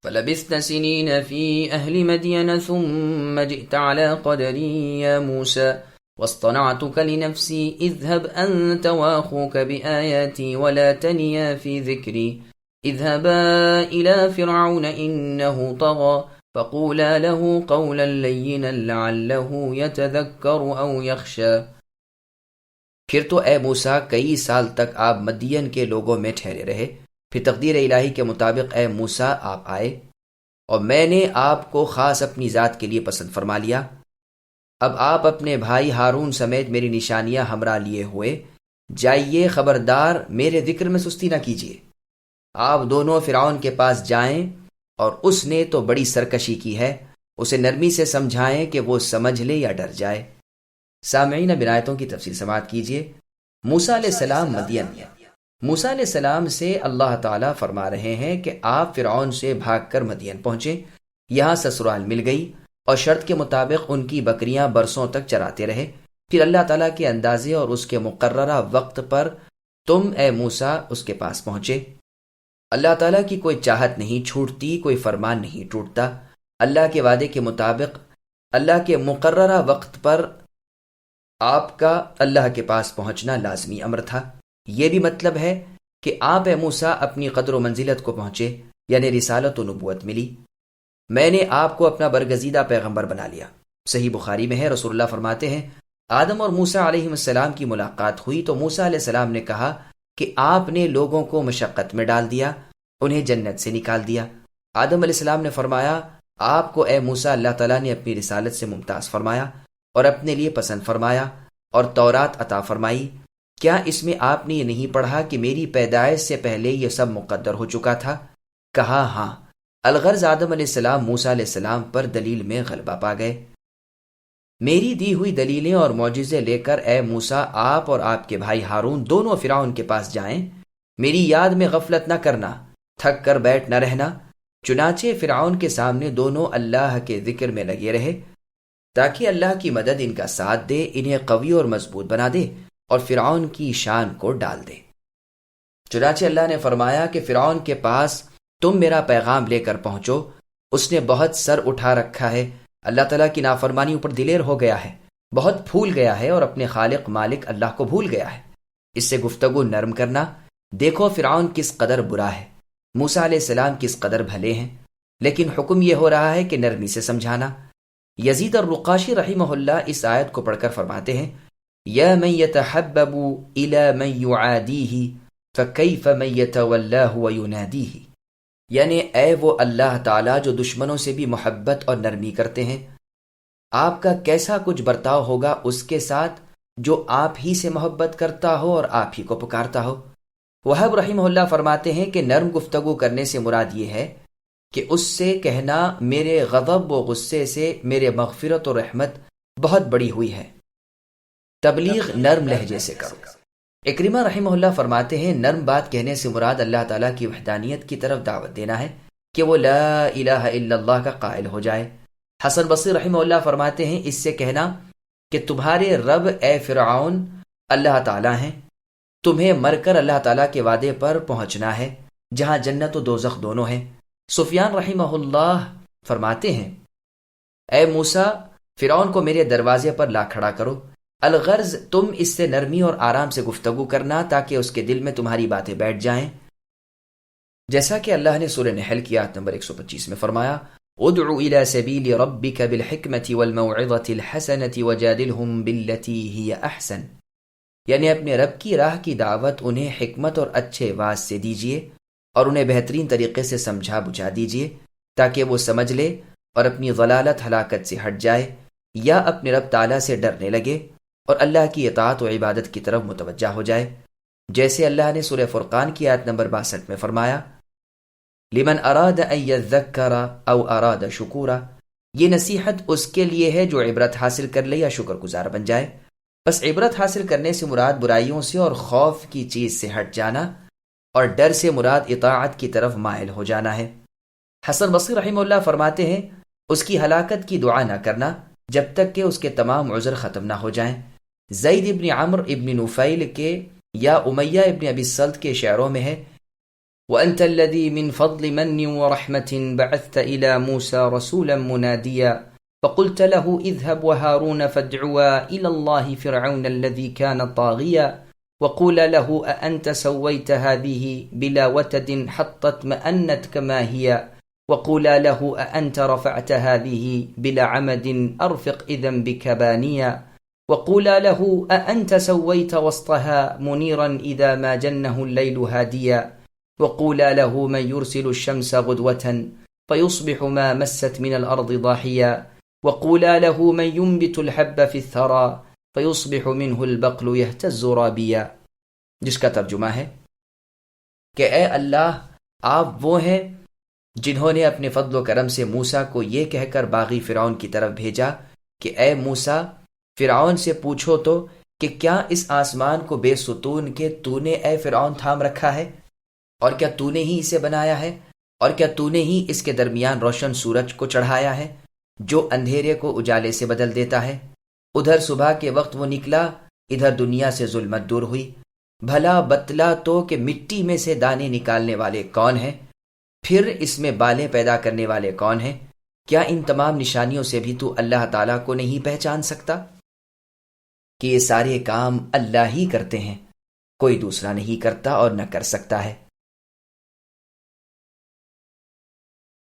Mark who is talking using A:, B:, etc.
A: فلبثت سنين في أهل مدين ثم جئت على قدري يا موسى واصطنعتك لنفسي اذهب أنت وأخوك بآياتي ولا تنيا في ذكري اذهبا إلى فرعون إنه طغى فقولا له قولا لينا لعله يتذكر أو يخشى۔
B: پھر تو اے موسیٰ کئی سال تک آپ مدین کے لوگوں میں ٹھہرے رہے، پھر تقدیر الہی کے مطابق اے موسیٰ آپ آئے، اور میں نے آپ کو خاص اپنی ذات کے لیے پسند فرما لیا۔ اب آپ اپنے بھائی ہارون سمیت میری نشانیاں ہمراہ لیے ہوئے جائیے، خبردار میرے ذکر میں سستی نہ کیجیے۔ آپ دونوں فرعون کے پاس جائیں، اور اس نے تو بڑی سرکشی کی ہے، اسے نرمی سے سمجھائیں کہ وہ سمجھ لے یا ڈر جائے۔ سامعین، اب آیتوں کی تفصیل سماعت کیجیے۔ موسیٰ علیہ السلام مدین۔ موسیٰ علیہ السلام سے اللہ تعالیٰ فرما رہے ہیں کہ آپ فرعون سے بھاگ کر مدین پہنچے، یہاں سسرال مل گئی، اور شرط کے مطابق ان کی بکریاں برسوں تک چراتے رہے۔ پھر اللہ تعالیٰ کے اندازے اور اس کے مقررہ وقت پر تم اے موسیٰ اس کے پاس پہنچے۔ اللہ تعالیٰ کی کوئی چاہت نہیں چھوٹتی، کوئی فرمان نہیں ٹوٹتا۔ اللہ کے وعدے کے مطابق اللہ کے مقررہ وقت پر آپ کا اللہ کے پاس پہنچنا لازمی امر تھا۔ یہ بھی مطلب ہے کہ آپ اے موسیٰ اپنی قدر و منزلت کو پہنچے، یعنی رسالت و نبوت ملی۔ میں نے آپ کو اپنا برگزیدہ پیغمبر بنا لیا۔ صحیح بخاری میں ہے، رسول اللہ فرماتے ہیں آدم اور موسیٰ علیہ السلام کی ملاقات ہوئی تو موسیٰ علیہ السلام نے کہا کہ آپ نے لوگوں کو مشقت میں ڈال دیا، انہیں جنت سے نکال دیا۔ آدم علیہ السلام نے فرمایا آپ کو اے موسیٰ اللہ تعالیٰ نے اپنی رسالت سے ممتاز فرمایا اور اپنے لیے پسند فرمایا اور تورات عطا فرمائی۔ کیا اس میں آپ نے یہ نہیں پڑھا کہ میری پیدائش سے پہلے یہ سب مقدر ہو چکا تھا؟ کہا ہاں۔ الغرض آدم علیہ السلام موسیٰ علیہ السلام پر دلیل میں غلبہ پا گئے۔ میری دی ہوئی دلیلیں اور معجزے لے کر اے موسیٰ آپ اور آپ کے بھائی ہارون دونوں فرعون کے پاس جائیں، میری یاد میں غفلت نہ کرنا، تھک کر بیٹھ نہ رہنا۔ چنانچہ فرعون کے سامنے دونوں اللہ کے ذکر میں لگے رہے تاکہ اللہ کی مدد ان کا ساتھ دے، انہیں قوی اور مضبوط بنا دے اور فرعون کی شان کو ڈال دے۔ چنانچہ اللہ نے فرمایا کہ فرعون کے پاس تم میرا پیغام لے کر پہنچو، اس نے بہت سر اٹھا رکھا ہے، اللہ تعالیٰ کی نافرمانیوں پر دلیر ہو گیا ہے، بہت پھول گیا ہے اور اپنے خالق مالک اللہ کو بھول گیا ہے۔ اس سے گفتگو نرم کرنا۔ دیکھو فرعون کس قدر برا ہے، موسیٰ علیہ السلام کس قدر بھلے ہیں، لیکن حکم یہ ہو رہا ہے کہ نرمی سے سمجھانا۔ یزید الرقاشی رحمہ اللہ اس آیت کو پڑھ کر فرماتے ہیں یا من یتحبب الی من یعادیہ فکیف من یتولاہ وینادیہ، یعنی اے وہ اللہ تعالیٰ جو دشمنوں سے بھی محبت اور نرمی کرتے ہیں، آپ کا کیسا کچھ برتاؤ ہوگا اس کے ساتھ جو آپ ہی سے محبت کرتا ہو اور آپ ہی کو پکارتا ہو۔ وہب رحمہ اللہ فرماتے ہیں کہ نرم گفتگو کرنے سے مراد یہ ہے کہ اس سے کہنا میرے غضب و غصے سے میرے مغفرت و رحمت بہت بڑی ہوئی ہے، تبلیغ نرم لہجے سے کرو۔ اکرمہ رحمہ اللہ فرماتے ہیں نرم بات کہنے سے مراد اللہ تعالیٰ کی وحدانیت کی طرف دعوت دینا ہے کہ وہ لا الہ الا اللہ کا قائل ہو جائے۔ حسن بصری رحمہ اللہ فرماتے ہیں اس سے کہنا کہ تمہارے رب اے فرعون اللہ تعالیٰ ہیں، تمہیں مر کر اللہ تعالیٰ کے وعدے پر پہنچنا ہے جہاں جنت و دوزخ دونوں ہیں۔ سفیان رحمہ اللہ فرماتے ہیں اے موسیٰ فرعون کو میرے دروازے پر لا کھڑا کرو، الغرض تم اس سے نرمی اور آرام سے گفتگو کرنا تاکہ اس کے دل میں تمہاری باتیں بیٹھ جائیں، جیسا کہ اللہ نے سورہ نحل کی آیت نمبر 125 میں فرمایا ادعو الى سبیل ربک بالحکمت والموعظۃ الحسنۃ وجادلہم باللتی ہی احسن، یعنی اپنے رب کی راہ کی دعوت انہیں حکمت اور اچھے واز سے دیجیے اور انہیں بہترین طریقے سے سمجھا بجھا دیجیے تاکہ وہ سمجھ لے اور اپنی ضلالت ہلاکت سے ہٹ جائے یا اپنے رب تعالیٰ سے ڈرنے لگے اور اللہ کی اطاعت و عبادت کی طرف متوجہ ہو جائے، جیسے اللہ نے سورہ فرقان کی آیت نمبر 62 میں فرمایا لمن اراد ان یذکر او اراد شکورا، یہ نصیحت اس کے لیے ہے جو عبرت حاصل کر لے یا شکر گزار بن جائے۔ بس عبرت حاصل کرنے سے مراد برائیوں سے اور خوف کی چیز سے ہٹ جانا اور ڈر سے مراد اطاعت کی طرف مائل ہو جانا ہے۔ حسن بصری رحمہ اللہ فرماتے ہیں اس کی ہلاکت کی دعا نہ کرنا جب تک کہ اس کے تمام عذر ختم نہ ہو جائیں۔ زید ابن عمرو ابن نفیل کے یا امیہ ابن ابی السلط کے شعروں میں ہے
A: وأنت الذي من فضل من ورحمة بعثت إلى موسى رسولا مناديا فقلت له اذهب وهارون فادعوا إلى الله فرعون الذي كان طاغيا وقولا له أأنت سويت هذه بلا وتد حتى اطمأنت كما هي وقولا له أأنت رفعت هذه بلا عمد أرفق إذا بك بانيا وقولا له أأنت سويت وسطها منيرا إذا ما جنه الليل هاديا وقولا له من يرسل الشمس غدوة فيصبح ما مست من الأرض ضاحيا وقولا له من ينبت الحب في الثرى فيصبح منه البقل يهتز رابيا،
B: جس کا ترجمہ ہے کہ اے اللہ، آپ وہ ہیں جنہوں نے اپنے فضل و کرم سے موسیٰ کو یہ کہہ کر باغی فرعون کی طرف بھیجا کہ اے موسیٰ، فرعون سے پوچھو تو کہ کیا اس آسمان کو بے ستون کے تو نے اے فرعون تھام رکھا ہے، اور کیا تو نے ہی اسے بنایا ہے، اور کیا تو نے ہی اس کے درمیان روشن سورج کو چڑھایا ہے جو اندھیرے کو اجالے سے بدل دیتا ہے؟ ادھر صبح کے وقت وہ نکلا، ادھر دنیا سے ظلمت دور ہوئی۔ بھلا بتلا تو کہ مٹی میں سے دانے نکالنے والے کون ہیں، پھر اس میں بالیں پیدا کرنے والے کون ہیں؟ کیا ان تمام نشانیوں سے بھی تو اللہ تعالیٰ کو نہیں پہچان سکتا کہ یہ سارے کام اللہ ہی کرتے ہیں، کوئی دوسرا نہیں کرتا اور نہ کر سکتا ہے۔